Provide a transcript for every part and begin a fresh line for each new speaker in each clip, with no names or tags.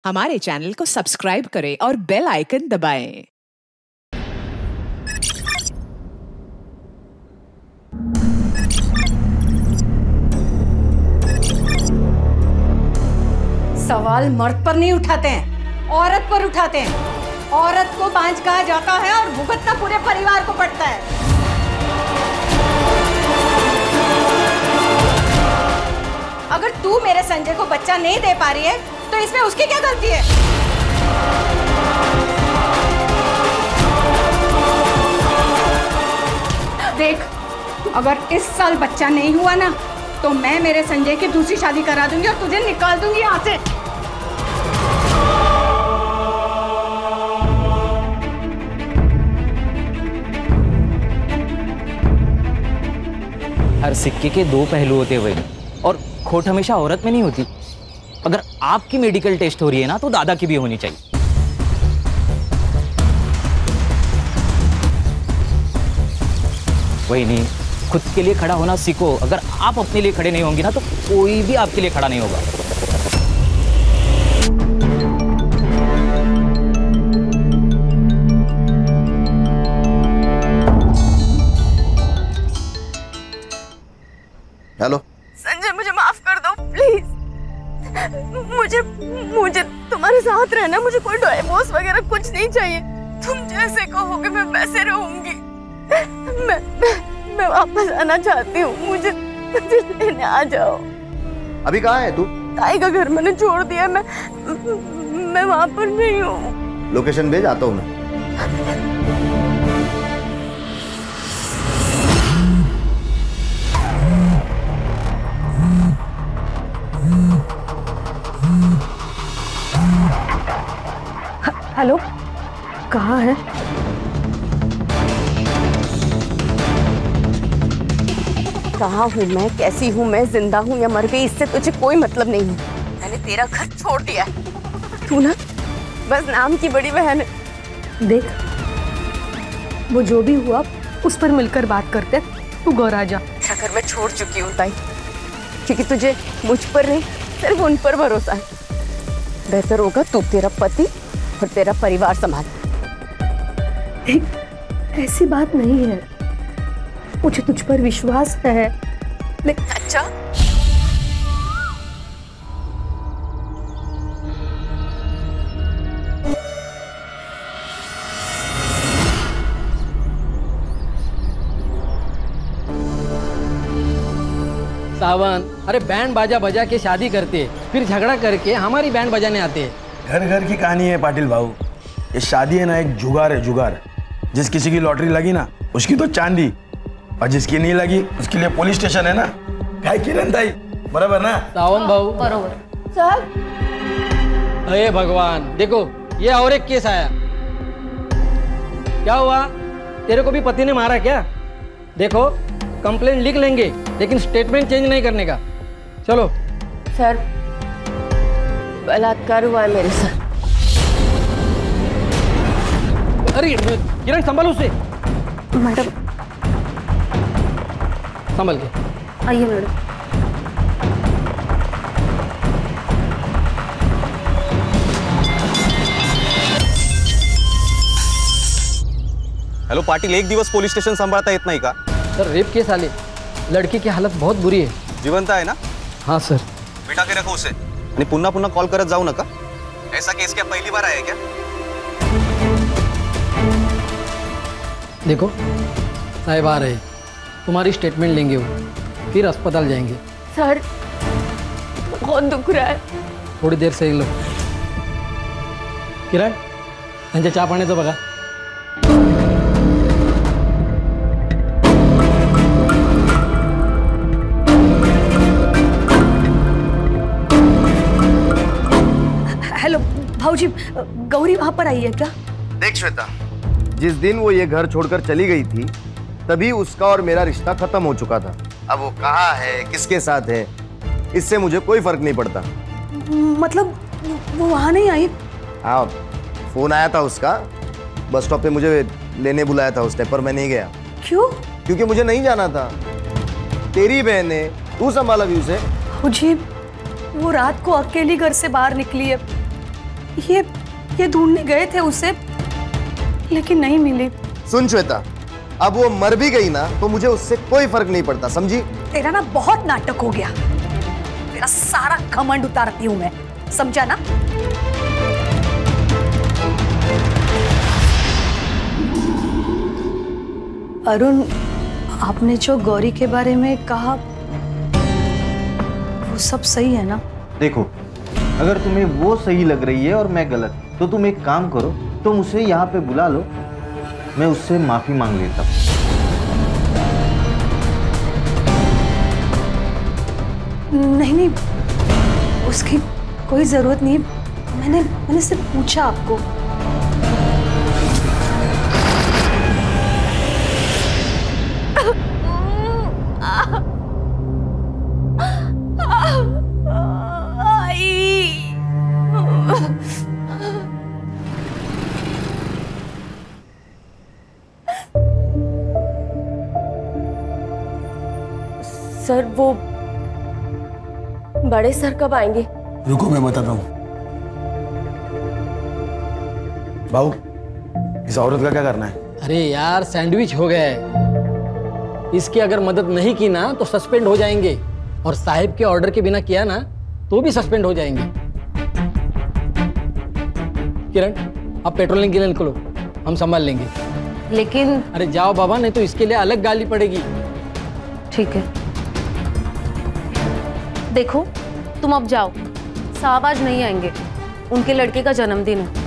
हमारे चैनल को सब्सक्राइब करें और बेल आइकन दबाएं।
सवाल मर्द पर नहीं उठाते हैं, औरत पर उठाते हैं। औरत को बांझ कहा जाता है और भुगतना पूरे परिवार को पड़ता है। अगर तू मेरे संजय को बच्चा नहीं दे पा रही है तो इसमें उसकी क्या गलती है? देख, अगर इस साल बच्चा नहीं हुआ ना तो मैं मेरे संजय की दूसरी शादी करा दूंगी और तुझे निकाल दूंगी यहाँ से।
हर सिक्के के दो पहलू होते हुए और खोट हमेशा औरत में नहीं होती। अगर आपकी मेडिकल टेस्ट हो रही है ना तो दादा की भी होनी चाहिए। वही नहीं, खुद के लिए खड़ा होना सीखो। अगर आप अपने लिए खड़े नहीं होंगे ना तो कोई भी आपके लिए खड़ा नहीं होगा।
हेलो
संजय, मुझे माफ कर दो प्लीज। मुझे तुम्हारे साथ रहना, मुझे कोई डिवोर्स वगैरह कुछ नहीं चाहिए। तुम जैसे कहोगे मैं वैसे रहूंगी। मैं वापस आना चाहती हूँ। मुझे लेने आ जाओ।
अभी कहाँ है तू?
ताई का घर मैंने छोड़ दिया। मैं वहां पर नहीं हूँ।
लोकेशन भेज, आता हूँ मैं।
हेलो, कहाँ है? कहाँ हूँ मैं, कैसी हूँ मैं, जिंदा हूँ या मर गई, इससे तुझे कोई मतलब नहीं है। मैंने तेरा घर छोड़ दिया है। तू ना बस नाम की बड़ी बहन है।
देख, वो जो भी हुआ उस पर मिलकर बात करते। तू घर आ जा।
तेरा घर मैं छोड़ चुकी हूँ ताई, क्योंकि तुझे मुझ पर नहीं सिर्फ उन पर भरोसा है। बेहतर होगा तू तेरा पति और तेरा परिवार संभाल।
ऐसी बात नहीं है, मुझे तुझ पर विश्वास है।
अच्छा,
सावन, अरे बैंड बाजा बजा के शादी करते फिर झगड़ा करके हमारी बैंड बजाने आते हैं।
घर घर की कहानी है पाटिल भाऊ। ये शादी है ना, एक जुगार है, जुगार। जिस किसी की लॉटरी लगी ना उसकी तो चांदी, और जिसकी नहीं लगी उसके लिए पुलिस स्टेशन है ना। क्या किरण ताई, बराबर ना?
सावन भाऊ
बरोबर।
सर,
अरे भगवान, देखो ये और एक केस आया। क्या हुआ, तेरे को भी पति ने मारा क्या? देखो, कंप्लेंट लिख लेंगे लेकिन स्टेटमेंट चेंज नहीं करने का। चलो।
सर, बलात्कार हुआ है मेरे साथ।
अरे किरण, संभाल उसे।
मैडम,
संभल के
आइए मैडम।
हेलो पाटिल, एक दिवस पोलीस स्टेशन सांभाळता येत नाही का?
सर, रेप केस आले, लड़की की हालत बहुत बुरी है।
जिवंत आहे ना?
हाँ सर।
बिठा के रखो उसे आणि पुन्हा पुन्हा कॉल करत जाऊ नका। ऐसा केस क्या पहली बार आया क्या?
देखो साहिब आ रहे, तुम्हारी स्टेटमेंट लेंगे वो, फिर अस्पताल जाएंगे।
सर, बहुत दुख रहा है।
थोड़ी देर से ही लो। किरण, त्यांच्या चहा पाण्याचं बघा।
हेलो भाऊजी, गौरी वहां पर आई है क्या?
देख श्वेता, जिस दिन वो ये घर छोड़कर चली गई थी तभी उसका और मेरा रिश्ता खत्म हो चुका था। अब वो कहाँ है, किसके साथ है, इससे मुझे कोई फर्क नहीं पड़ता।
मतलब वो वहां नहीं आई?
हाँ, फोन आया था उसका, बस स्टॉप पे मुझे लेने बुलाया था उसने, पर मैं नहीं गया।
क्यों?
क्योंकि मुझे नहीं जाना था। तेरी बहन है, तू संभाला भी उसे।
भाऊजी, वो रात को अकेली घर से बाहर निकली है। ये ढूंढने गए थे उसे, लेकिन नहीं मिली।
सुन श्वेता, अब वो मर भी गई ना तो मुझे उससे कोई फर्क नहीं पड़ता, समझी?
तेरा ना बहुत नाटक हो गया, तेरा सारा घमंड उतारती हूं मैं, समझा ना?
अरुण, आपने जो गौरी के बारे में कहा वो सब सही है ना?
देखो, अगर तुम्हें वो सही लग रही है और मैं गलत, तो तुम एक काम करो, तुम उसे यहाँ पे बुला लो, मैं उससे माफी मांग लेता हूँ।
नहीं, उसकी कोई जरूरत नहीं। मैंने सिर्फ पूछा आपको।
सर, वो बड़े सर कब आएंगे?
रुको, मैं बताता हूँ। बाबू, इस औरत का क्या करना है?
अरे यार, सैंडविच हो गया है। इसकी अगर मदद नहीं की ना तो सस्पेंड हो जाएंगे, और साहिब के ऑर्डर के बिना किया ना तो भी सस्पेंड हो जाएंगे। किरण, आप पेट्रोलिंग के लिए निकलो, हम संभाल लेंगे।
लेकिन
अरे जाओ बाबा, नहीं तो इसके लिए अलग गाली पड़ेगी।
ठीक है, देखो तुम अब जाओ, साहब आज नहीं आएंगे, उनके लड़के का जन्मदिन है।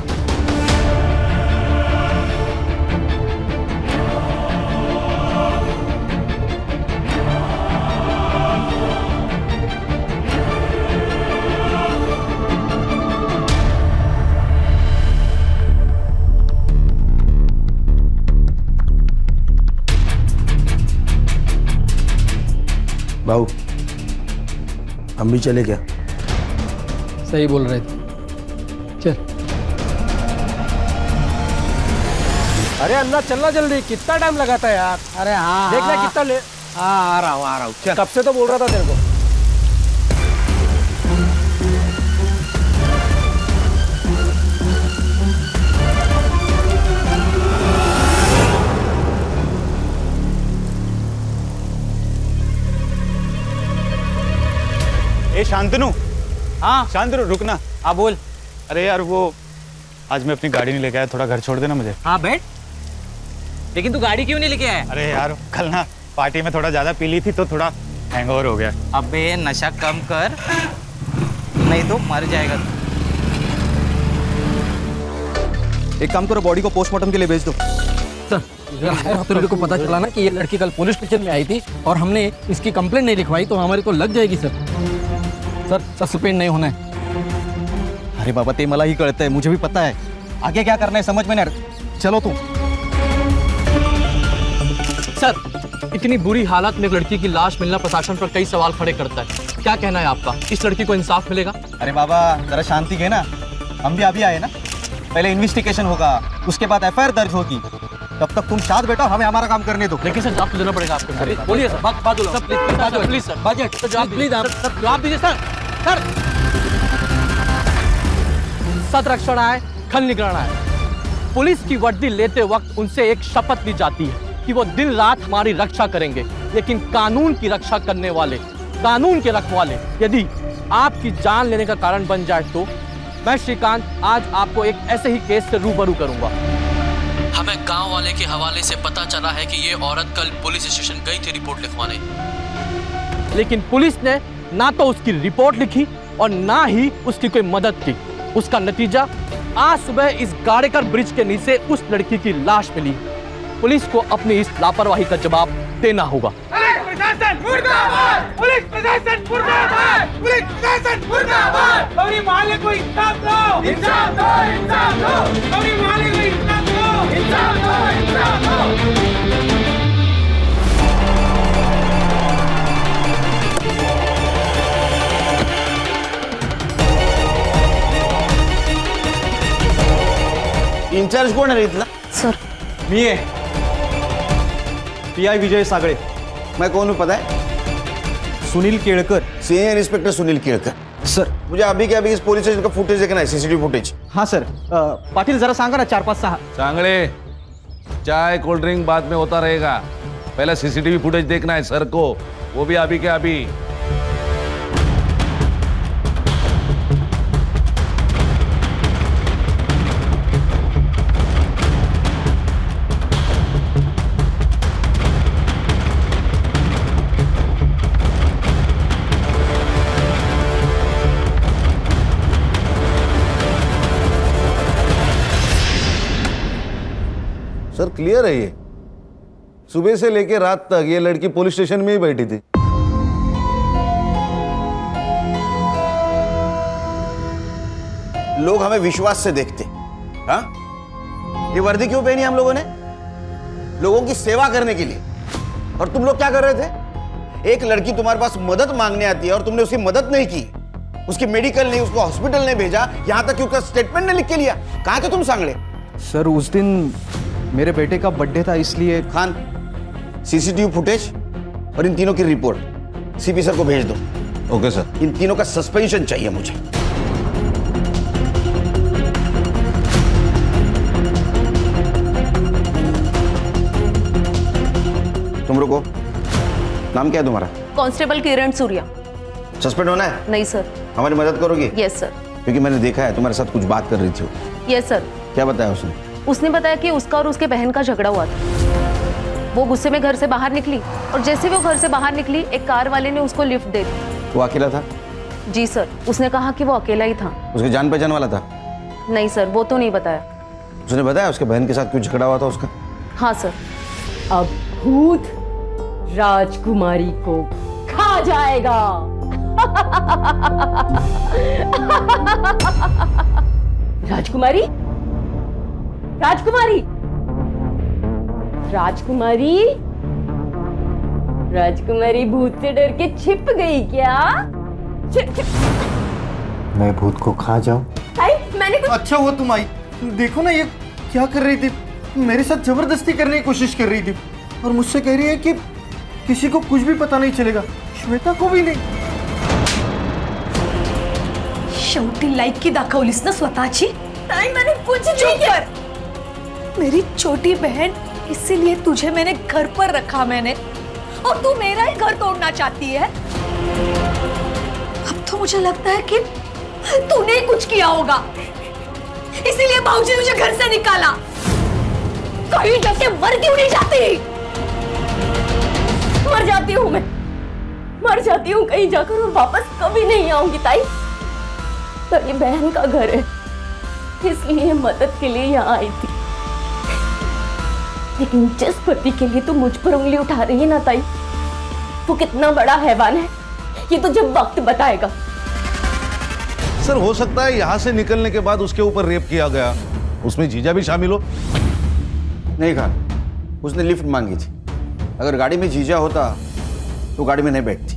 बाबू, हम भी चले क्या?
सही बोल रहे थे, चल।
अरे अन्ना, चलना जल्दी, कितना टाइम लगाता है यार?
अरे हाँ,
देखना कितना ले।
हाँ, आ रहा हूँ चल।
कब से तो बोल रहा था तेरे को।
ए शांतनु,
हाँ
शांतनु रुकना।
हाँ बोल।
अरे यार, वो आज मैं अपनी गाड़ी नहीं लेके आया, थोड़ा घर छोड़ देना मुझे।
हाँ बैठ। लेकिन तू गाड़ी क्यों नहीं लेके आया?
अरे यार, कल ना पार्टी में थोड़ा ज्यादा पी ली थी तो थोड़ा हैंगओवर हो गया।
अबे नशा कम कर, नहीं तो मर जाएगा तू।
एक काम करो, बॉडी को पोस्टमार्टम के लिए भेज दो।
सर, तेरे को पता चला ना कि ये लड़की कल पुलिस स्टेशन में आई थी और हमने इसकी कंप्लेंट नहीं लिखवाई तो हमारे को लग जाएगी सर। सर, सस्पेंड नहीं होना है।
अरे बाबा, ते मला ही कळत है, मुझे भी पता है, आगे क्या करना है समझ में नहीं। चलो तुम।
सर, इतनी बुरी हालत में एक लड़की की लाश मिलना प्रशासन पर कई सवाल खड़े करता है। क्या कहना है आपका? इस लड़की को इंसाफ मिलेगा?
अरे बाबा, जरा शांति के ना, हम भी अभी आए ना, पहले इन्वेस्टिगेशन होगा, उसके बाद एफआईआर दर्ज होगी, तब तक तुम शांत बैठो, हमें हमारा काम करने दो।
लेकिन सर, जवाब तो देना पड़ेगा आपको। बोलिए सर, बात प्लीज सर, बजट सर, जवाब प्लीज, सर जवाब दीजिए सर। सर, सतरक्षण आए, खल निगराना है। पुलिस की वर्दी लेते वक्त उनसे एक शपथ ली जाती है कि वो दिन रात हमारी रक्षा करेंगे, लेकिन कानून की रक्षा करने वाले, कानून के रखवाले यदि आपकी जान लेने का कारण बन जाए तो मैं श्रीकांत आज आपको एक ऐसे ही केस से रूबरू करूंगा।
हमें गांव वाले के हवाले से पता चला है कि ये औरत कल पुलिस स्टेशन गई थी रिपोर्ट लिखवाने,
लेकिन पुलिस ने ना तो उसकी रिपोर्ट लिखी और ना ही उसकी कोई मदद की। उसका नतीजा आज सुबह इस गाड़ेकर ब्रिज के नीचे उस लड़की की लाश मिली। पुलिस को अपनी इस लापरवाही का जवाब देना होगा।
प्रशासन मुर्दाबाद! पुलिस प्रशासन मुर्दाबाद! पुलिस प्रशासन मुर्दाबाद! गौरी माले को इंसाफ दो! इंसाफ दो! इंसाफ दो! गौरी माले को इंसाफ दो! इंसाफ दो! इंसाफ दो!
इंचार्ज कोण आहे इथला?
सर,
मी है पीआई विजय सागळे।
मैं कौन हूँ पता है?
Sunil Kelkar.
Senior inspector Sunil Kelkar.
Sir
मुझे अभी के अभी इस पुलिस स्टेशन का फुटेज देखना है, सीसीटीवी फुटेज।
हाँ सर, पाटिल जरा सांगा ना 4-5-6।
सांगळे, चाय कोल्ड ड्रिंक बाद में होता रहेगा, पहले सीसीटीवी फुटेज देखना है सर को, वो भी अभी के अभी।
सर क्लियर है ये, सुबह से लेकर रात तक ये लड़की पुलिस स्टेशन में ही बैठी थी।
लोग हमें विश्वास से देखते। हाँ, ये वर्दी क्यों पहनी हम लोगों ने? लोगों की सेवा करने के लिए। और तुम लोग क्या कर रहे थे? एक लड़की तुम्हारे पास मदद मांगने आती है और तुमने उसकी मदद नहीं की, उसकी मेडिकल नहीं, उसको हॉस्पिटल नहीं भेजा, यहां तक कि उसका स्टेटमेंट नहीं लिख के लिया। कहां थे तुम सांगड़े?
सर उस दिन मेरे बेटे का बर्थडे था, इसलिए।
खान, सीसीटीवी फुटेज और इन तीनों की रिपोर्ट सीपी सर को भेज दो।
Okay sir.
इन तीनों का सस्पेंशन चाहिए मुझे। तुम रुको, नाम क्या है तुम्हारा?
कांस्टेबल किरण सूर्या।
सस्पेंड होना है?
नहीं सर।
हमारी मदद करोगी?
Yes sir.
क्योंकि मैंने देखा है तुम्हारे साथ कुछ बात कर रही थी।
Yes sir.
क्या बताया उसने?
उसने बताया कि उसका और उसके बहन का झगड़ा हुआ था। वो गुस्से में घर से बाहर निकली और जैसे वो घर से बाहर निकली, एक कार वाले ने उसको लिफ्ट दे दी।
वो अकेला था?
जी सर, उसने कहा कि वो अकेला ही था।
उसके जान पहचान वाला था?
नहीं सर, वो तो नहीं बताया।
उसने बताया उसके बहन के साथ क्यों झगड़ा हुआ था उसका?
हाँ सर।
अब भूत राजकुमारी को खा जाएगा। राजकुमारी, राजकुमारी, राजकुमारी, राजकुमारी भूत से डर के छिप गई क्या? छिप छिप।
मैं भूत को खा जाऊं?
मैंने कुछ...
अच्छा हुआ तुम आई। देखो ना ये क्या कर रही थी, मेरे साथ जबरदस्ती करने की कोशिश कर रही थी और मुझसे कह रही है कि किसी को कुछ भी पता नहीं चलेगा, श्वेता को भी नहीं।
शेवटी लायकी दाखवलीस ना स्वतःची? नाही, मैंने कुछ नहीं किया। मेरी छोटी बहन, इसीलिए तुझे मैंने घर पर रखा मैंने, और तू मेरा ही घर तोड़ना चाहती है। अब तो मुझे लगता है कि तूने कुछ किया होगा, इसीलिए बाबूजी ने मुझे घर से निकाला। कहीं जाके मर क्यों नहीं जाती?
मर जाती हूँ मैं, मर जाती हूँ कहीं जाकर और वापस कभी नहीं आऊंगी ताई। तो ये बहन का घर है, इसलिए मदद के लिए यहाँ आई थी। लेकिन जिस पति के लिए तू मुझ पर उंगली उठा रही है ना ताई, वो कितना बड़ा हैवान है ये तो जब वक्त बताएगा।
सर हो सकता है यहाँ से निकलने के बाद उसके ऊपर रेप किया गया, उसमें जीजा भी शामिल हो।
नहीं खान, उसने लिफ्ट मांगी थी। अगर गाड़ी में जीजा होता तो गाड़ी में नहीं बैठती।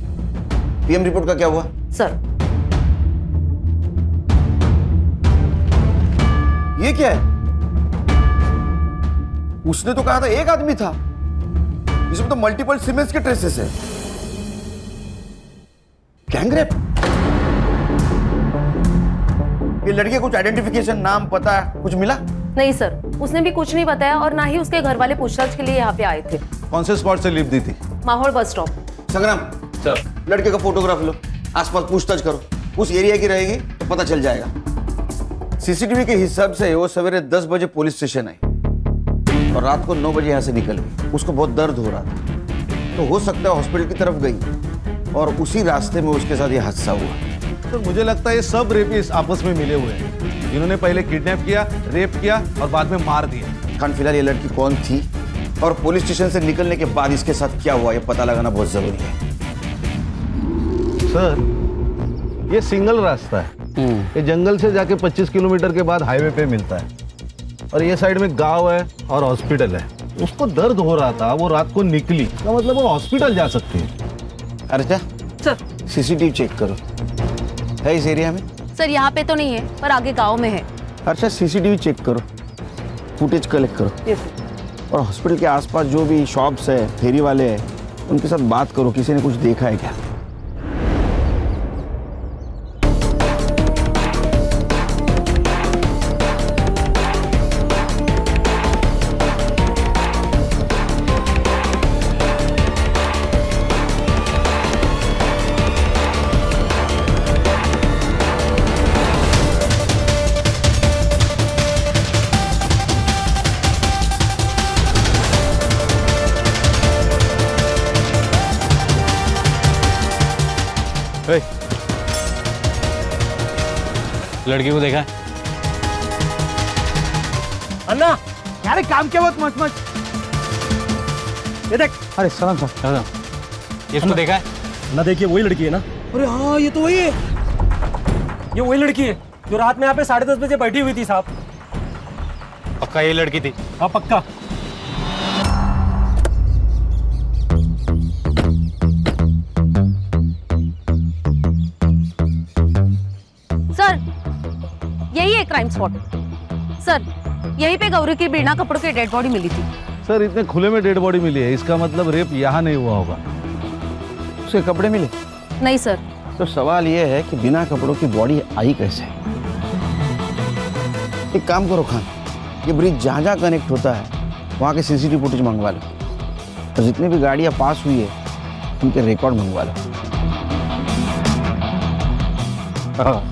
पीएम रिपोर्ट का क्या हुआ?
सर
ये क्या है? उसने तो कहा था एक आदमी था, इसमें तो मल्टीपल सीमेंस के ट्रेसेस है। गैंगरेप? ये लड़के कुछ आइडेंटिफिकेशन, नाम, पता कुछ मिला?
नहीं सर, उसने भी कुछ नहीं बताया और ना ही उसके घर वाले पूछताछ के लिए यहाँ पे आए थे।
कौन से स्पॉट से लिफ्ट दी थी?
माहौल बस स्टॉप।
संग्राम सर, लड़के का फोटोग्राफ लो, आसपास पूछताछ करो, उस एरिया की रहेगी तो पता चल जाएगा। सीसीटीवी के हिसाब से वो सवेरे 10 बजे पुलिस स्टेशन आई और रात को 9 बजे यहाँ से निकल गई। उसको बहुत दर्द हो रहा था, तो हो सकता है हॉस्पिटल की तरफ गई और उसी रास्ते में उसके साथ ये हादसा हुआ।
तो मुझे लगता है ये सब रेपिस्ट आपस में मिले हुए हैं, जिन्होंने पहले किडनैप किया, रेप किया और बाद में मार दिया।
खान, फिलहाल ये लड़की कौन थी और पुलिस स्टेशन से निकलने के बाद इसके साथ क्या हुआ, ये पता लगाना बहुत जरूरी है।
सर ये सिंगल रास्ता है, ये जंगल से जाके 25 किलोमीटर के बाद हाईवे पे मिलता है और ये साइड में गांव है और हॉस्पिटल है। उसको दर्द हो रहा था, वो रात को निकली, तो मतलब वो हॉस्पिटल जा सकती है।
अर्चा
सर,
सीसीटीवी चेक करो, है इस एरिया में?
सर यहाँ पे तो नहीं है, पर आगे गांव में है।
अर्चा सीसीटीवी चेक करो, फुटेज कलेक्ट करो।
यस।
और हॉस्पिटल के आसपास जो भी शॉप्स है, फेरी वाले हैं, उनके साथ बात करो, किसी ने कुछ देखा है क्या?
लड़की को देखा?
अन्ना यार काम क्या बहुत मच मच। ये देख।
अरे सलाम सर। इसको देखा है?
ना देखिए वही लड़की है ना। अरे हाँ ये तो वही है, ये वही लड़की है जो रात में यहाँ पे 10:30 बजे बैठी हुई थी साहब।
पक्का ये लड़की थी?
हाँ पक्का।
सर यही है क्राइम स्पॉट। सर यहीं पे गौरी की बिना कपड़ों की डेड बॉडी मिली थी।
सर इतने खुले में डेड बॉडी मिली है, इसका मतलब रेप यहाँ नहीं हुआ होगा।
उसके कपड़े मिले?
नहीं सर।
तो सवाल यह है कि बिना कपड़ों की बॉडी आई कैसे? एक काम करो खान, ये ब्रिज जहाँ जहाँ कनेक्ट होता है वहाँ के सीसीटीवी फुटेज मंगवा लो, और जितनी भी गाड़ियाँ पास हुई है उनके रिकॉर्ड मंगवा लो।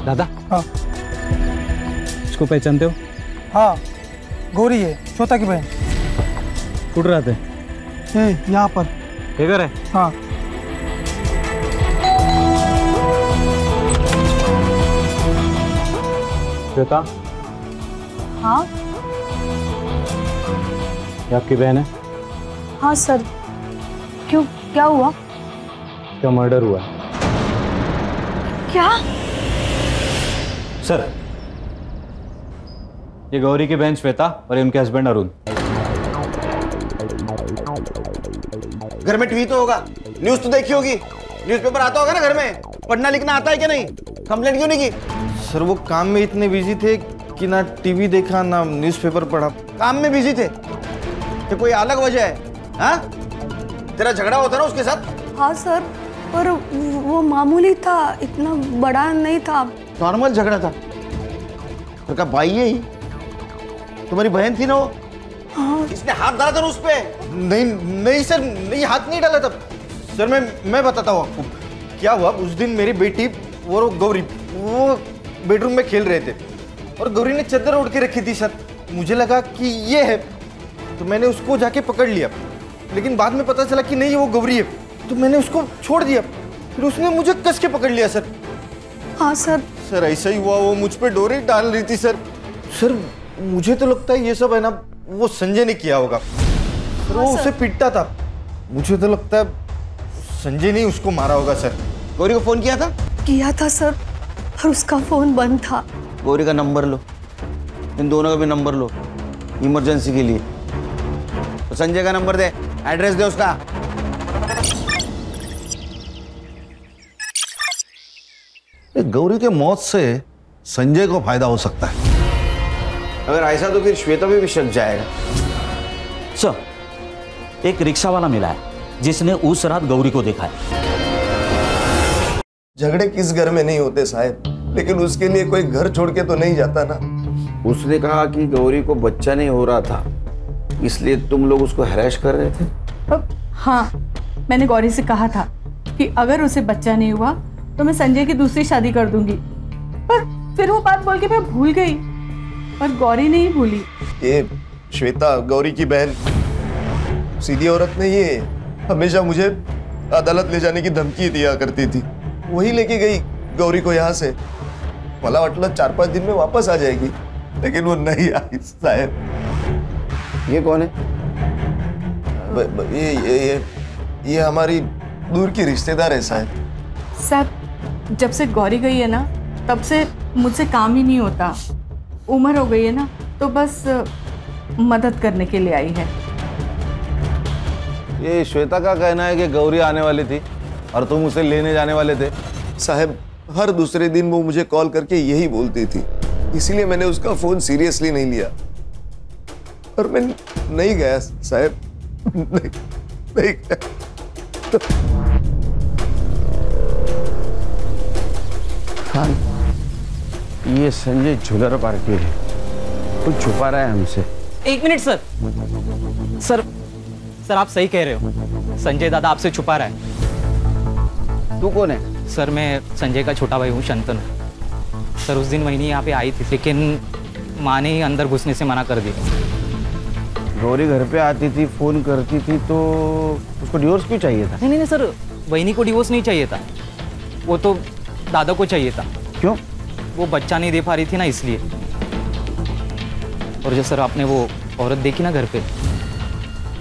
दादा।
हाँ
इसको पहचानते हो?
हाँ गौरी है, श्वेता की बहन।
उड़ रहते
यहाँ पर
घर है।
हाँ
श्वेता,
हाँ
ये आपकी बहन है?
हाँ सर। क्यों, क्या हुआ?
क्या मर्डर हुआ है?
क्या?
सर ये गौरी की बहन श्वेता और उनके हस्बैंड अरुण।
घर में टीवी तो होगा, न्यूज तो देखी होगी, न्यूज़पेपर आता होगा ना घर में, पढ़ना लिखना आता है क्या नहीं? कंप्लेंट क्यों नहीं की?
सर वो काम में इतने बिजी थे कि ना टीवी देखा ना न्यूज़पेपर पढ़ा।
काम में बिजी थे तो कोई अलग वजह है? हाँ तेरा झगड़ा होता ना उसके साथ?
हाँ सर, पर वो मामूली था, इतना बड़ा नहीं था।
नॉर्मल झगड़ा था। तो भाई है ही, तुम्हारी बहन थी ना वो?
हाँ।
इसने हाथ डाला था उस पे?
नहीं नहीं सर, नहीं हाथ नहीं डाला था सर। मैं बताता हूँ आपको क्या हुआ। उस दिन मेरी बेटी और गौरी वो बेडरूम में खेल रहे थे और गौरी ने चादर ओढ़ के रखी थी सर। मुझे लगा कि ये है तो मैंने उसको जाके पकड़ लिया, लेकिन बाद में पता चला कि नहीं वो गौरी है, तो मैंने उसको छोड़ दिया। फिर उसने मुझे कस के पकड़ लिया सर।
हाँ सर।
सर ऐसा ही हुआ, वो मुझ पे डोरी डाल रही थी सर। सर मुझे तो लगता है ये सब है ना वो संजय ने किया होगा सर। वो उसे पीटता था, मुझे तो लगता है संजय ने उसको मारा होगा सर।
गौरी को फोन किया था?
किया था सर, और उसका फोन बंद था।
गौरी का नंबर लो, इन दोनों का भी नंबर लो इमरजेंसी के लिए। तो संजय का नंबर दे, एड्रेस दे उसका।
गौरी के मौत से संजय को फायदा हो सकता है।
अगर ऐसा तो फिर श्वेता भी शक जाएगा।
सर एक रिक्शा वाला मिला है जिसने उस रात गौरी को देखा है।
झगड़े किस घर में नहीं होते साहब, लेकिन उसके लिए कोई घर छोड़ के तो नहीं जाता ना।
उसने कहा कि गौरी को बच्चा नहीं हो रहा था, इसलिए तुम लोग उसको हैरेस कर रहे थे।
हाँ, मैंने गौरी से कहा था कि अगर उसे बच्चा नहीं हुआ तो मैं संजय की दूसरी शादी कर दूंगी, पर फिर वो बात बोल के मैं भूल गई, पर गौरी नहीं भूली।
ये श्वेता गौरी की बहन सीधी औरत नहीं है, हमेशा मुझे अदालत ले जाने की धमकी दिया करती थी। वही लेके गई गौरी को यहाँ से। मला वाटलं 4-5 दिन में वापस आ जाएगी, लेकिन वो नहीं आई साहब।
ये कौन है?
ये हमारी दूर की रिश्तेदार है साहब।
सर जब से गौरी गई है ना तब से मुझसे काम ही नहीं होता। उम्र हो गई है ना, तो बस मदद करने के लिए आई है।
ये श्वेता का कहना है कि गौरी आने वाली थी और तुम उसे लेने जाने वाले थे।
साहब हर दूसरे दिन वो मुझे कॉल करके यही बोलती थी, इसलिए मैंने उसका फोन सीरियसली नहीं लिया और मैं नहीं गया साहब। नहीं गया।
हाँ, ये संजय झूलर पार्टी है, कुछ छुपा रहा है हमसे।
एक मिनट सर। सर आप सही कह रहे हो, संजय दादा आपसे छुपा रहा है।
तू कौन है?
सर मैं संजय का छोटा भाई हूँ, शंतनु। सर उस दिन वही यहाँ पे आई थी, लेकिन माँ ने ही अंदर घुसने से मना कर दिया।
गौरी घर पे आती थी, फोन करती थी, तो उसको डिवोर्स क्यों चाहिए था?
नहीं सर, वहीनी को डिवोर्स नहीं चाहिए था, वो तो दादा को चाहिए था।
क्यों?
वो बच्चा नहीं दे पा रही थी ना, इसलिए। और जो सर आपने वो औरत देखी ना घर पे,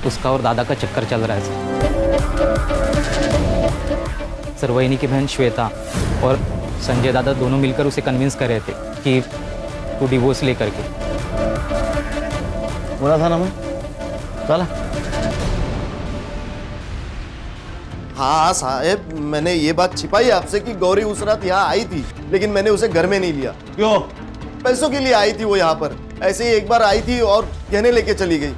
उसका और दादा का चक्कर चल रहा है सर। वहीनी की बहन श्वेता और संजय दादा दोनों मिलकर उसे कन्विंस कर रहे थे कि तू डिवोर्स ले करके।
बोला था ना मैं, चला।
हाँ साहब, मैंने ये बात छिपाई आपसे कि गौरी उस रात यहाँ आई थी, लेकिन मैंने उसे घर में नहीं लिया।
क्यों?
पैसों के लिए आई थी वो यहाँ पर। ऐसे ही एक बार आई थी और गहने लेके चली गई।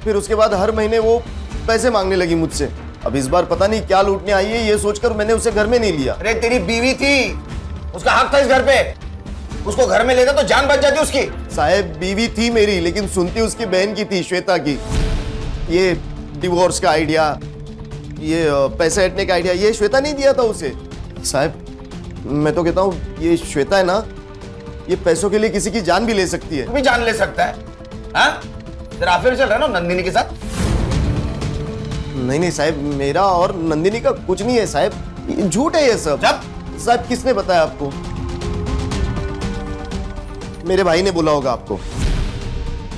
फिर उसके बाद हर महीने वो पैसे मांगने लगी मुझसे। अब इस बार पता नहीं क्या लूटने आई है, ये सोचकर मैंने उसे घर में नहीं लिया।
अरे तेरी बीवी थी, उसका हक था इस घर पे। उसको घर में लेता तो जान बच जाती उसकी।
साहब बीवी थी मेरी, लेकिन सुनती उसकी बहन की थी, श्वेता की। ये डिवोर्स का आइडिया, ये पैसे हटने का आइडिया, ये श्वेता नहीं दिया था उसे। साहब मैं तो कहता हूँ ये श्वेता है ना, ये पैसों के लिए किसी की जान भी ले सकती है।
तू भी जान ले सकता है। हाँ? तेरा अफेयर चल रहा है ना नंदिनी के साथ?
नहीं साहब, मेरा और नंदिनी का कुछ नहीं है साहब, ये झूठ है ये सब। साहब किसने बताया आपको? मेरे भाई ने बोला होगा आपको।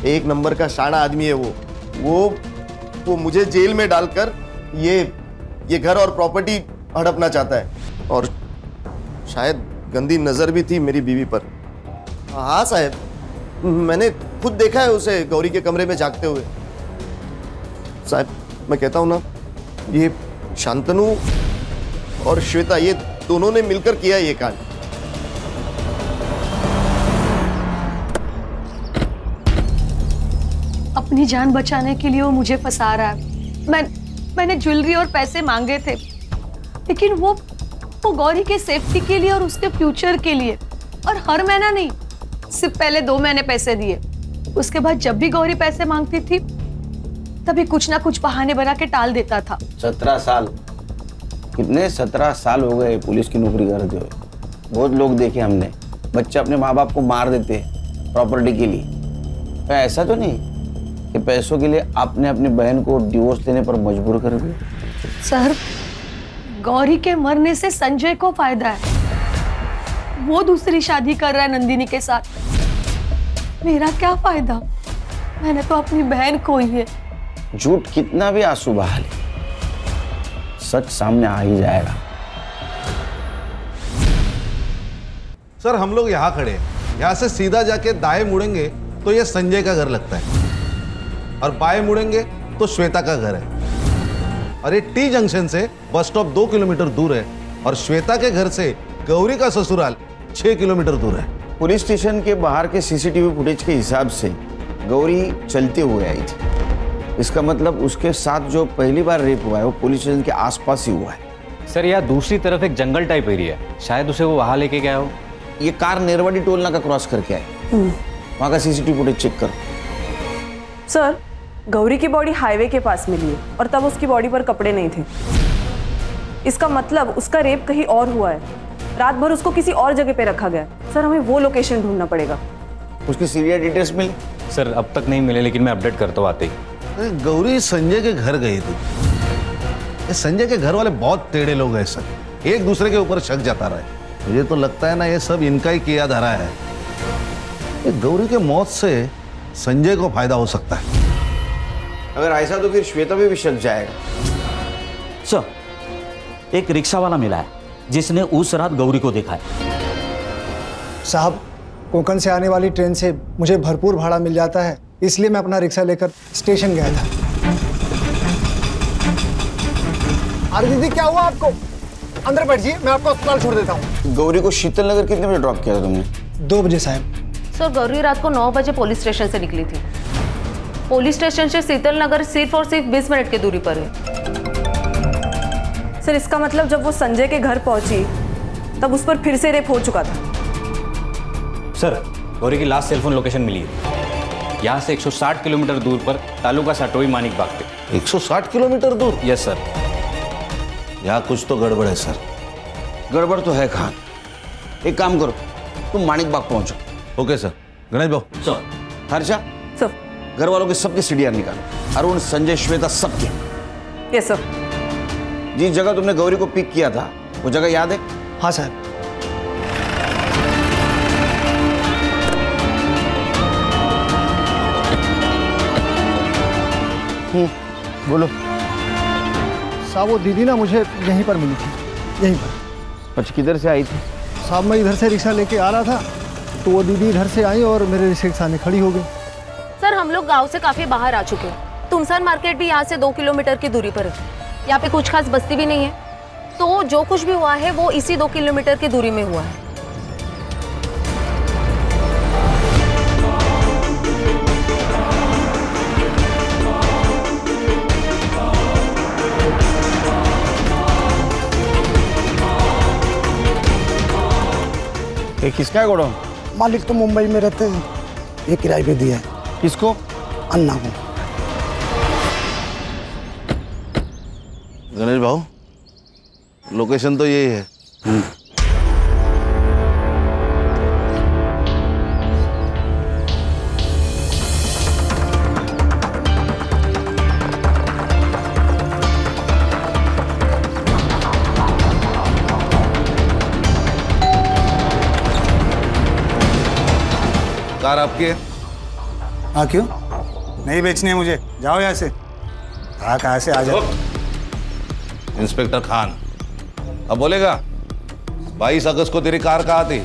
एक नंबर का शाना आदमी है वो मुझे जेल में डालकर ये घर और प्रॉपर्टी हड़पना चाहता है, और शायद गंदी नजर भी थी मेरी बीवी पर। हाँ साहब, मैंने खुद देखा है उसे गौरी के कमरे में जागते हुए। साहब मैं कहता हूं ना, ये शांतनु और श्वेता, ये दोनों ने मिलकर किया ये कांड।
अपनी जान बचाने के लिए वो मुझे फंसा रहा है। मैंने ज्वेलरी और पैसे मांगे थे, लेकिन वो गौरी के सेफ्टी के लिए और उसके फ्यूचर के लिए। और हर महीना नहीं, सिर्फ पहले 2 महीने पैसे दिए। उसके बाद जब भी गौरी पैसे मांगती थी तभी कुछ ना कुछ बहाने बना के टाल देता था।
17 साल, कितने 17 साल हो गए पुलिस की नौकरी करते हुए। बहुत लोग देखे हमने, बच्चे अपने माँ बाप को मार देते हैं प्रॉपर्टी के लिए। तो ऐसा तो नहीं कि पैसों के लिए आपने अपनी बहन को डिवोर्स देने पर मजबूर कर दिया?
सर, गौरी के मरने से संजय को फायदा है। वो दूसरी शादी कर रहा है नंदिनी के साथ। मेरा क्या फायदा? मैंने तो अपनी बहन खोई है।
झूठ कितना भी आंसू बहा ले, सच सामने आ ही जाएगा।
सर हम लोग यहाँ खड़े हैं, यहाँ से सीधा जाके दाएं मुड़ेंगे तो ये संजय का घर लगता है, और बाएं मुड़ेंगे तो श्वेता का घर है। और ये टी जंक्शन से बस स्टॉप 2 किलोमीटर दूर है, और श्वेता के घर से गौरी का ससुराल 6 किलोमीटर दूर है।
पुलिस स्टेशन के बाहर के सीसीटीवी फुटेज के हिसाब से गौरी चलते हुए आई थी। इसका मतलब उसके साथ जो पहली बार रेप हुआ है वो पुलिस स्टेशन के आसपास ही हुआ है।
सर यहाँ दूसरी तरफ एक जंगल टाइप एरिया है, शायद उसे वो वहां लेके गया हो।
ये कार नेरवाड़ी टोल नाका क्रॉस करके आई, वहां का सीसीटीवी फुटेज चेक करो।
सर, गौरी की बॉडी हाईवे के पास मिली है और तब उसकी बॉडी पर कपड़े नहीं थे। इसका मतलब उसका रेप कहीं और हुआ है। रात भर उसको किसी और जगह पे रखा गया। सर हमें वो लोकेशन ढूंढना पड़ेगा।
उसकी सीरियल डिटेल्स मिली?
सर अब तक नहीं मिले, लेकिन मैं अपडेट करता हूँ आते ही।
गौरी संजय के घर गई थी। ये संजय के घर वाले बहुत टेढ़े लोग हैं सर, एक दूसरे के ऊपर शक जाता रहे। मुझे तो लगता है ना ये सब इनका ही किया धरा है। ये गौरी के मौत से संजय को फायदा हो सकता है।
अगर ऐसा तो फिर श्वेता भी शक जाएगा।
सर, एक रिक्शा वाला मिला है जिसने उस रात गौरी को देखा है।
साहब, कोंकण से आने वाली ट्रेन से मुझे भरपूर भाड़ा मिल जाता है, इसलिए मैं अपना रिक्शा लेकर स्टेशन गया था। अरे दीदी, क्या हुआ आपको? अंदर बैठिए, मैं आपको अस्पताल छोड़ देता हूँ।
गौरी को शीतल नगर कितने बजे ड्रॉप किया था तुमने?
2 बजे साहब।
सर, गौरी रात को 9 बजे पुलिस स्टेशन से निकली थी। पुलिस स्टेशन से शीतल नगर सिर्फ और सिर्फ 20 मिनट की दूरी पर है।
सर इसका मतलब जब वो संजय के घर पहुंची तब उस पर फिर से रेप हो चुका था।
सर, गौरी की लास्ट सेलफोन लोकेशन मिली है। यहाँ से 160 किलोमीटर दूर पर तालुका साटोई मानिक बाग पे।
160 किलोमीटर दूर?
Yes sir.
यहाँ कुछ तो गड़बड़ है सर।
गड़बड़ तो है खान। एक काम करो, तुम मानिक बाग पहुंचो।
Okay sir. Ganesh Babu.
Sir. Harsha sir, घर वालों के सबके सीढ़ियां निकालो। अरुण, संजय, श्वेता, सबके।
Yes sir.
जिस जगह तुमने गौरी को पिक किया था वो जगह याद है?
हाँ साहब।
बोलो।
साहब वो दीदी ना मुझे यहीं पर मिली थी, यहीं पर।
अच्छा, किधर से आई थी?
साहब मैं इधर से रिक्शा लेके आ रहा था तो वो दीदी इधर से आई और मेरे रिक्शे के सामने खड़ी हो गई।
सर हम लोग गांव से काफी बाहर आ चुके हैं। तुमसान मार्केट भी यहाँ से 2 किलोमीटर की दूरी पर है। यहाँ पे कुछ खास बस्ती भी नहीं है, तो जो कुछ भी हुआ है वो इसी 2 किलोमीटर की दूरी में हुआ है।
ये किसका है गोडाउन?
मालिक तो मुंबई में रहते हैं, ये किराए पे दिया है।
किसको?
अन्ना को।
गणेश भाऊ, लोकेशन तो यही है। कार आपकी है?
हाँ, क्यों नहीं बेचनी है मुझे? जाओ यहाँ से। हाँ, कहाँ से आ जाओ।
इंस्पेक्टर खान, अब बोलेगा 22 अगस्त को तेरी कार कहाँ थी?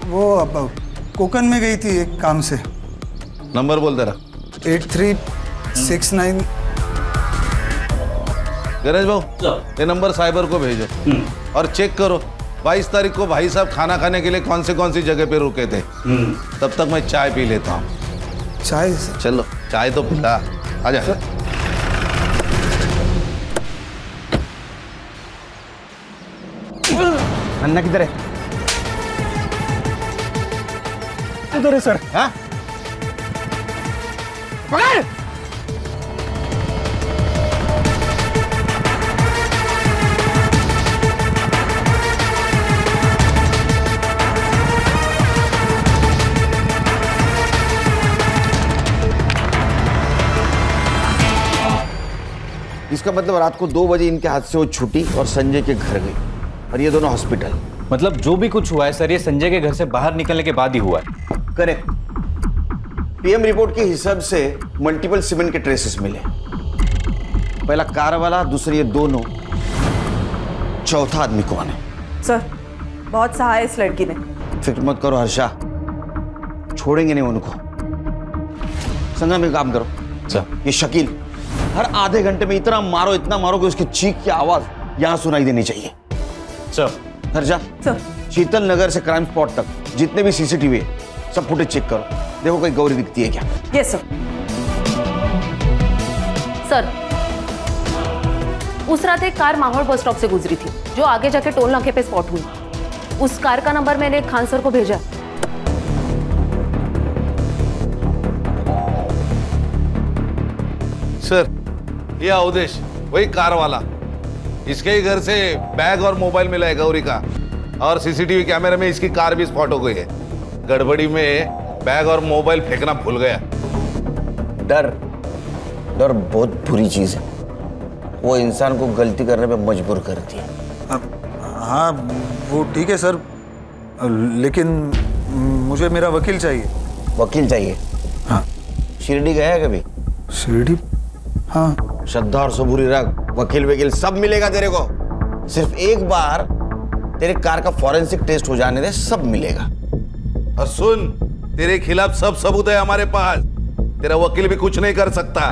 वो अब कोकन में गई थी एक काम से।
नंबर बोल तेरा।
8369।
गणेश भाऊ, ये नंबर साइबर को भेजो और चेक करो 22 तारीख को भाई साहब खाना खाने के लिए कौन सी जगह पे रुके थे। तब तक मैं चाय पी लेता हूँ।
चाय?
चलो चाय तो पिला। आजा।
अन्ना किधर है?
उधर है सर।
हाँ?
पकड़!
इसका मतलब रात को 2 बजे इनके हाथ से वो छुट्टी और संजय के घर गई और ये दोनों हॉस्पिटल।
मतलब जो भी कुछ हुआ है सर, ये संजय के घर से बाहर निकलने के बाद ही हुआ है।
करेक्ट। पीएम रिपोर्ट के हिसाब से मल्टीपल सीमेंट के ट्रेसेस मिले। पहला कार वाला, दूसरे ये दोनों, चौथा आदमी कौन है?
सर बहुत सहा है इस लड़की ने।
फिक्र मत करो हर्षा, छोड़ेंगे नहीं उनको। संगम में काम करो सर। ये शकील हर आधे घंटे में इतना मारो कि उसकी चीख की आवाज यहां सुनाई देनी चाहिए।
सर।
हर्षा सर, शीतल नगर से क्राइम स्पॉट तक जितने भी सीसीटीवी है सब फुटेज चेक करो, देखो कोई गौरी दिखती है क्या।
Yes sir.
सर उस रात एक कार माहौल बस स्टॉप से गुजरी थी जो आगे जाके टोल नाके पे स्पॉट हुई। उस कार का नंबर मैंने खान सर को भेजा।
सर ये अवधेश, वही कार वाला, इसके ही घर से बैग और मोबाइल मिला है गौरी का, और सीसीटीवी कैमरे में इसकी कार भी स्पॉट हो गई है। गड़बड़ी में बैग और मोबाइल फेंकना भूल गया।
डर बहुत बुरी चीज है, वो इंसान को गलती करने पे मजबूर करती है।
हाँ वो ठीक है सर, लेकिन मुझे मेरा वकील चाहिए।
वकील चाहिए?
हाँ।
शिरडी गया है कभी?
शिरडी? हाँ।
श्रद्धा और सबूरी रख, वकील सब मिलेगा तेरे को। सिर्फ एक बार तेरे कार का फॉरेंसिक टेस्ट हो जाने दे, सब मिलेगा।
और सुन, तेरे खिलाफ सब सबूत है हमारे पास, तेरा वकील भी कुछ नहीं कर सकता।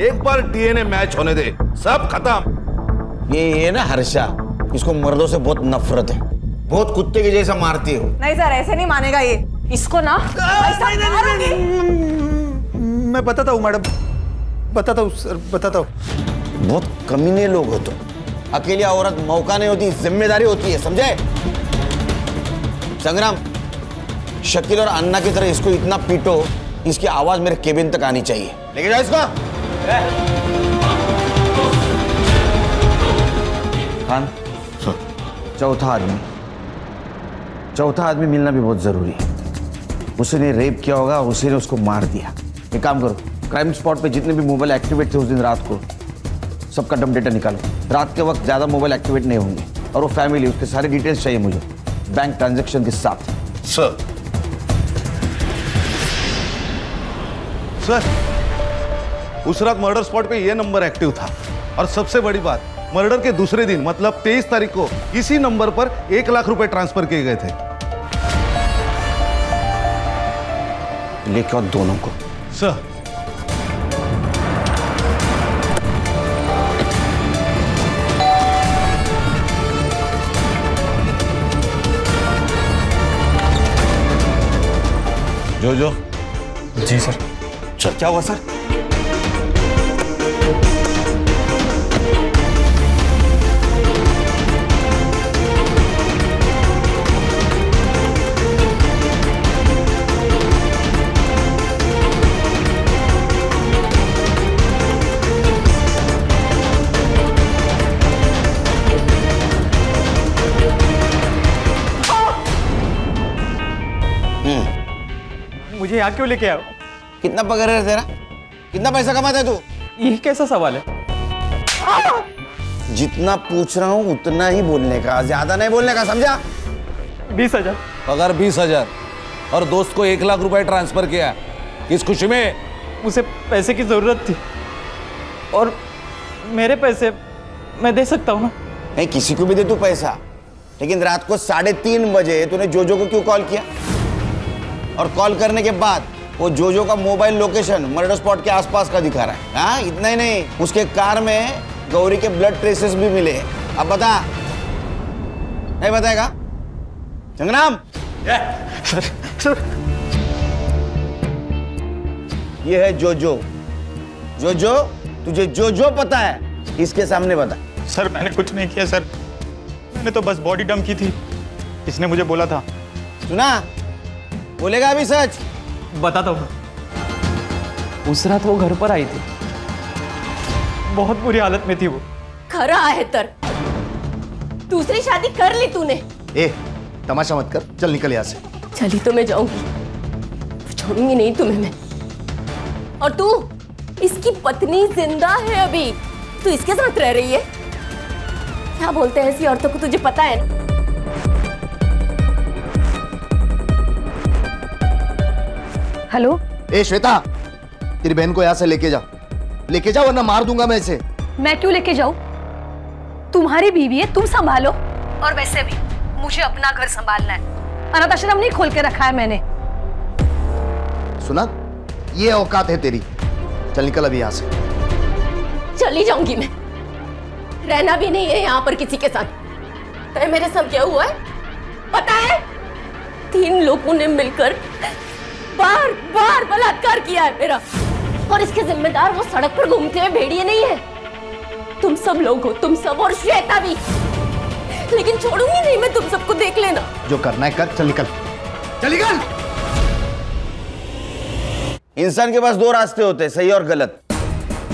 एक बार डीएनए मैच होने दे, सब खत्म।
ये ना हर्षा, इसको मर्दों से बहुत नफरत है, बहुत कुत्ते के जैसा मारती हो।
नहीं सर, ऐसे नहीं मानेगा ये। इसको ना
मैं बताता हूँ मैडम, बताता हूँ सर, बताता हूँ।
बहुत कमीने लोग हो तुम। अकेली औरत मौका नहीं होती, जिम्मेदारी होती है, समझे? संग्राम, शकील और अन्ना की तरह इसको इतना पीटो, इसकी आवाज मेरे केबिन तक आनी चाहिए। लेके जाओ इसको। खान, चौथा आदमी मिलना भी बहुत जरूरी है। उसने रेप किया होगा, उसी ने उसको मार दिया। एक काम करो, क्राइम स्पॉट पे जितने भी मोबाइल एक्टिवेट थे उस दिन रात को, सबका डम डेटा निकालो। रात के वक्त ज्यादा मोबाइल एक्टिवेट नहीं होंगे, और वो फैमिली, उसके सारे डिटेल्स चाहिए मुझे, बैंक ट्रांजैक्शन के साथ।
सर उस रात मर्डर स्पॉट पे ये नंबर एक्टिव था। और सबसे बड़ी बात, मर्डर के दूसरे दिन मतलब 23 तारीख को इसी नंबर पर 1 लाख रुपए ट्रांसफर किए गए थे।
लेके आओ दोनों को।
सर। जो
जी सर।
सर क्या हुआ सर?
मुझे यहाँ क्यों लेके आओ?
कितना पगार है तेरा? कितना पैसा कमाता है तू?
ये कैसा सवाल है?
जितना पूछ रहा हूँ उतना ही बोलने का, ज्यादा नहीं बोलने का, समझा?
20,000
पगार 20,000 और दोस्त को 1 लाख रुपए ट्रांसफर किया। किस खुशी में?
उसे पैसे की जरूरत थी और मेरे पैसे मैं दे सकता हूँ ना।
नहीं, किसी को भी दे तू पैसा, लेकिन रात को 3:30 बजे तूने जोजो को क्यों कॉल किया? और कॉल करने के बाद वो जोजो का मोबाइल लोकेशन मर्डर स्पॉट के आसपास का दिखा रहा है। हाँ, इतना ही नहीं, उसके कार में गौरी के ब्लड ट्रेसेस भी मिले। अब बता, नहीं बताएगा? संग्राम,
सर
ये है जोजो। जोजो, तुझे जोजो पता है? इसके सामने बता।
सर मैंने कुछ नहीं किया सर, मैंने तो बस बॉडी डंप की थी, इसने मुझे बोला था।
सुना? बोलेगा अभी सच?
बताता हूँ। उस रात वो घर पर आई थी, बहुत बुरी हालत में थी वो।
खरा है तर, दूसरी शादी कर ली तूने।
ए, तमाशा मत कर, चल निकल यहाँ से।
चली तो मैं जाऊंगी, छोड़ूंगी नहीं तुम्हें मैं। और तू, इसकी पत्नी जिंदा है अभी, तू इसके साथ रह रही है? क्या बोलते हैं ऐसी औरतों को, तुझे पता है ना?
हेलो।
ए श्वेता, तेरी बहन को यहाँ से लेके जा, वरना मार दूंगा मैं इसे।
मैं क्यों लेके जाऊं? तुम्हारी बीवी है, तुम संभालो। और वैसे भी मुझे अपना घर संभालना है, अनाथ आश्रम नहीं खोल के रखा है मैंने।
सुना, ये औकात है तेरी। चल निकल अभी यहाँ से।
चली जाऊंगी मैं, रहना भी नहीं है यहाँ पर किसी के साथ। तो मेरे साथ क्या हुआ है पता है? 3 लोगों ने मिलकर बार बार बलात्कार किया है मेरा, और इसके जिम्मेदार वो सड़क पर घूमते हुए भेड़िए नहीं है, तुम सब लोग हो, तुम सब, और श्वेता भी। लेकिन छोड़ूंगी नहीं मैं तुम सबको, देख लेना।
जो करना है कर, चल निकल, चल निकल।
इंसान के पास 2 रास्ते होते हैं, सही और गलत।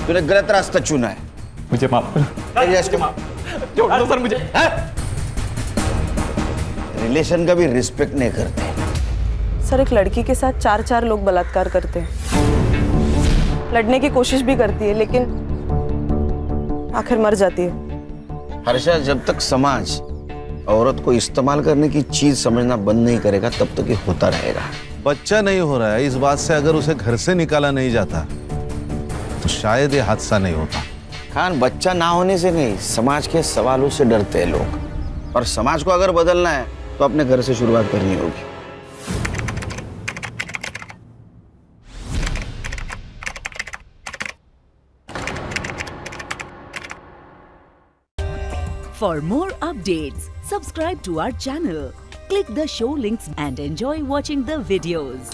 तूने गलत रास्ता चुना है।
मुझे माफ करो। छोड़ दो सर मुझे।
रिलेशन का भी रिस्पेक्ट नहीं करते।
सर, एक लड़की के साथ 4 लोग बलात्कार करते हैं, लड़ने की कोशिश भी करती है, लेकिन आखिर मर जाती है।
हर्षा, जब तक समाज औरत को इस्तेमाल करने की चीज समझना बंद नहीं करेगा, तब तक ये होता रहेगा।
बच्चा नहीं हो रहा है, इस बात से अगर उसे घर से निकाला नहीं जाता तो शायद ये हादसा नहीं होता।
खान, बच्चा ना होने से नहीं, समाज के सवालों से डरते हैं लोग, और समाज को अगर बदलना है तो अपने घर से शुरुआत करनी होगी।
For more updates, subscribe to our channel, click the show links and enjoy watching the videos.